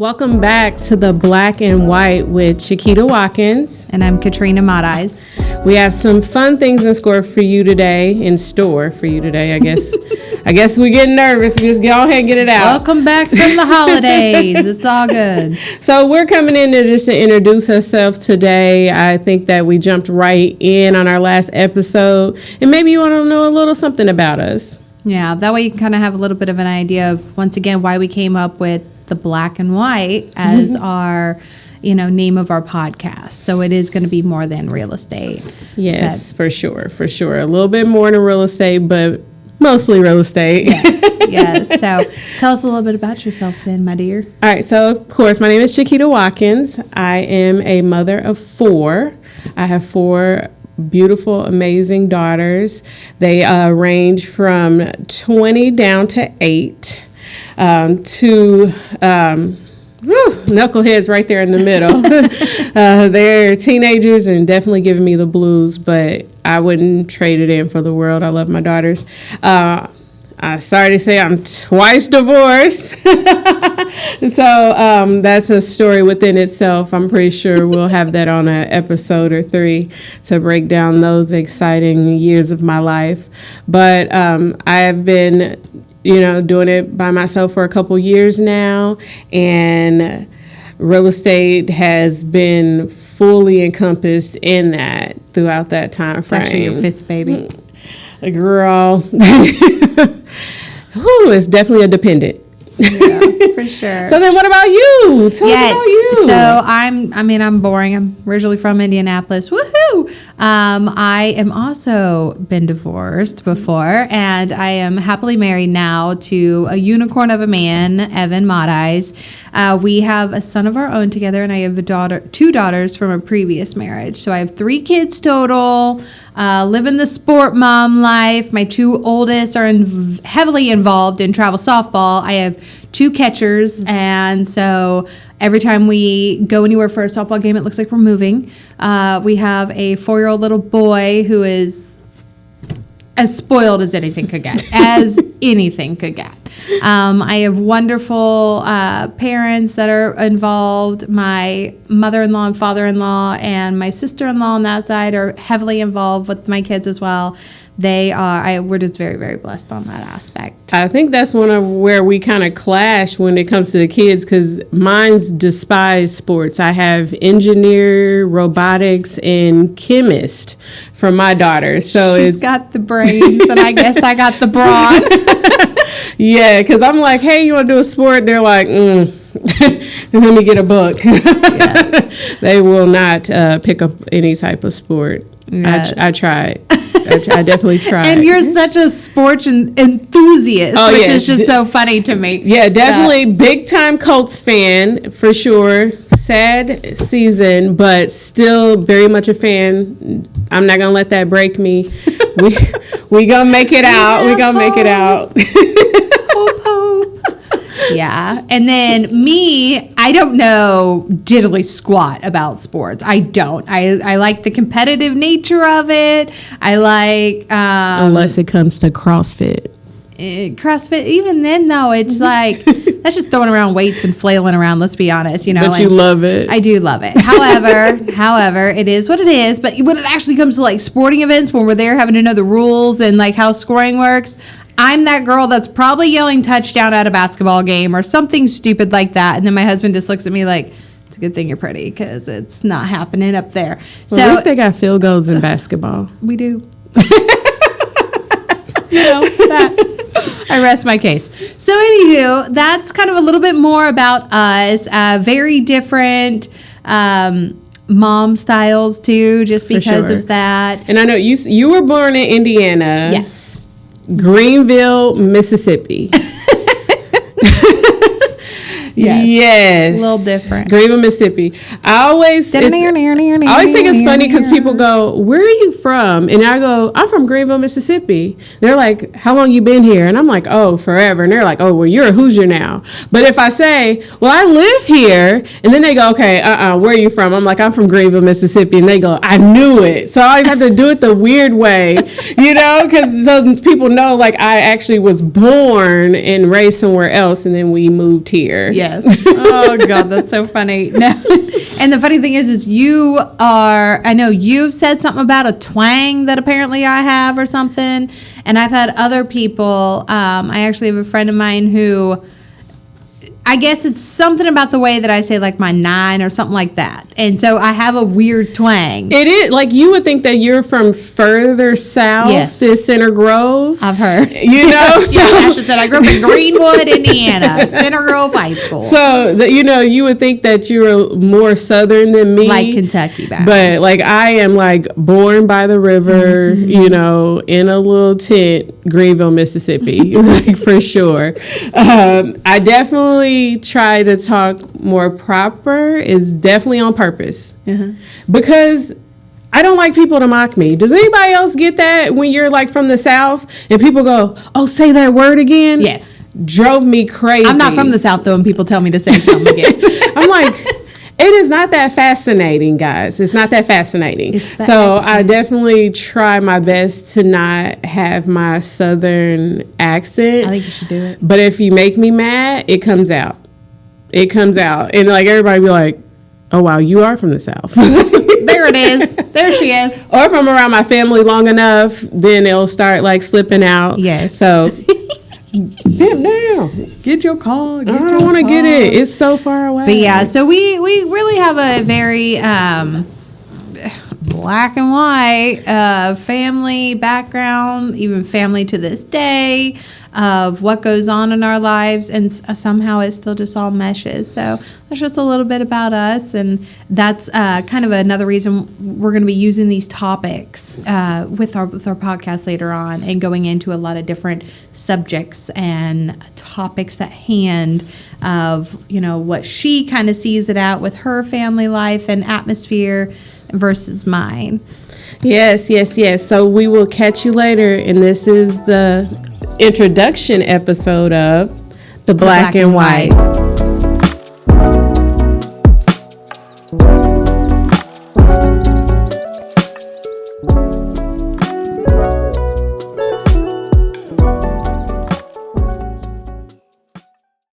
Welcome back to the Black and White with Chiquita, Watkins. And I'm Katrina, Matheis. We have some fun things in store for you today, I guess. I guess we're getting nervous. We just go ahead and get it out. Welcome back from the holidays. It's all good. So we're coming in there just to introduce ourselves today. I think that we jumped right in on our last episode. And maybe you want to know a little something about us. Yeah, that way you can kind of have a little bit of an idea of, once again, why we came up with the Black and White as our, name of our podcast. So it is going to be more than real estate. Yes, for sure. A little bit more than real estate, but mostly real estate. Yes. So tell us a little bit about yourself then, my dear. All right. So, of course, my name is Chiquita Watkins. I am a mother of 4. I have 4 beautiful, amazing daughters. They range from 20 down to 8. Knuckleheads right there in the middle. They're teenagers and definitely giving me the blues, but I wouldn't trade it in for the world. I love my daughters. I'm sorry to say I'm twice divorced. So that's a story within itself. I'm pretty sure we'll have that on an episode or 3 to break down those exciting years of my life. But I have been doing it by myself for a couple years now, and real estate has been fully encompassed in that throughout that time frame. It's actually your 5th baby. Girl. It's definitely a dependent. Yeah, for sure. So then what about you? Tell us about you. So I'm boring. I'm originally from Indianapolis. Woohoo! I am also been divorced before, and I am happily married now to a unicorn of a man, Evan Matheis. We have a son of our own together, and I have 2 daughters from a previous marriage. So I have 3 kids total, living the sport mom life. My 2 oldest are heavily involved in travel softball. I have 2 catchers, and so every time we go anywhere for a softball game, it looks like we're moving. We have a 4-year-old little boy who is as spoiled as anything could get. I have wonderful parents that are involved. My mother-in-law and father-in-law and my sister-in-law on that side are heavily involved with my kids as well. We're just very, very blessed on that aspect. I think that's one of where we kind of clash when it comes to the kids, because mine's despise sports. I have engineer, robotics, and chemist from my daughter. So She's got the brains, and I guess I got the brawn. Yeah, because I'm like, hey, you want to do a sport? They're like, let me get a book. Yes. They will not pick up any type of sport. Yes. I tried. I definitely tried. And you're such a sports enthusiast, which is just so funny to me. Yeah, definitely big time Colts fan for sure. Sad season, but still very much a fan. I'm not gonna let that break me. We gonna make it out. We gonna make it out. Hope. Yeah. And then me, I don't know diddly squat about sports. I don't. I like the competitive nature of it. I like... unless it comes to CrossFit. CrossFit, even then, though, it's like, that's just throwing around weights and flailing around, let's be honest, But you love it. I do love it. However, it is what it is. But when it actually comes to, like, sporting events, when we're there having to know the rules and, like, how scoring works, I'm that girl that's probably yelling touchdown at a basketball game or something stupid like that. And then my husband just looks at me like, it's a good thing you're pretty because it's not happening up there. Well, at least they got field goals in basketball. We do. I rest my case. So anywho, that's kind of a little bit more about us. Very different mom styles too, just because of that. And I know you were born in Indiana. Yes. Greenville, Mississippi. Yes. A little different. Greenville, Mississippi. I always think it's funny because people go, where are you from? And I go, I'm from Greenville, Mississippi. They're like, how long you been here? And I'm like, oh, forever. And they're like, oh, well, you're a Hoosier now. But if I say, well, I live here, and then they go, okay, where are you from? I'm like, I'm from Greenville, Mississippi. And they go, I knew it. So I always have to do it the weird way, because so people know, like, I actually was born and raised somewhere else, and then we moved here. Yes. Oh, God, that's so funny. No. And the funny thing is I know you've said something about a twang that apparently I have or something. And I've had other people, I actually have a friend of mine who, I guess it's something about the way that I say like my 9 or something like that. And so I have a weird twang. It is like you would think that you're from further south than Center Grove. I've heard. You know? So Ashley said I grew up in Greenwood, Indiana, Center Grove High School. So, you would think that you were more southern than me. Like Kentucky back. But like I am like born by the river, in a little tent, Greenville, Mississippi, like for sure. I definitely try to talk more proper. Is definitely on purpose because I don't like people to mock me. Does anybody else get that when you're like from the South and people go, "Oh, say that word again"? Yes, drove me crazy. I'm not from the South though, and people tell me to say something again. I'm like, it is not that fascinating, guys. It's not that fascinating. I definitely try my best to not have my Southern accent. I think you should do it. But if you make me mad, it comes out. It comes out. And like everybody be like, "Oh, wow, you are from the South." There it is. There she is. Or if I'm around my family long enough, then it'll start like slipping out. Yes. So down. Get your car. I don't want to get it. It's so far away. But yeah, so we really have a very black and white family background, even family to this day, of what goes on in our lives, and somehow it still just all meshes. So that's just a little bit about us, and that's kind of another reason we're going to be using these topics with our podcast later on, and going into a lot of different subjects and topics at hand of what she kind of sees it out with her family life and atmosphere versus mine. Yes. So we will catch you later, and this is the introduction episode of The Black and White.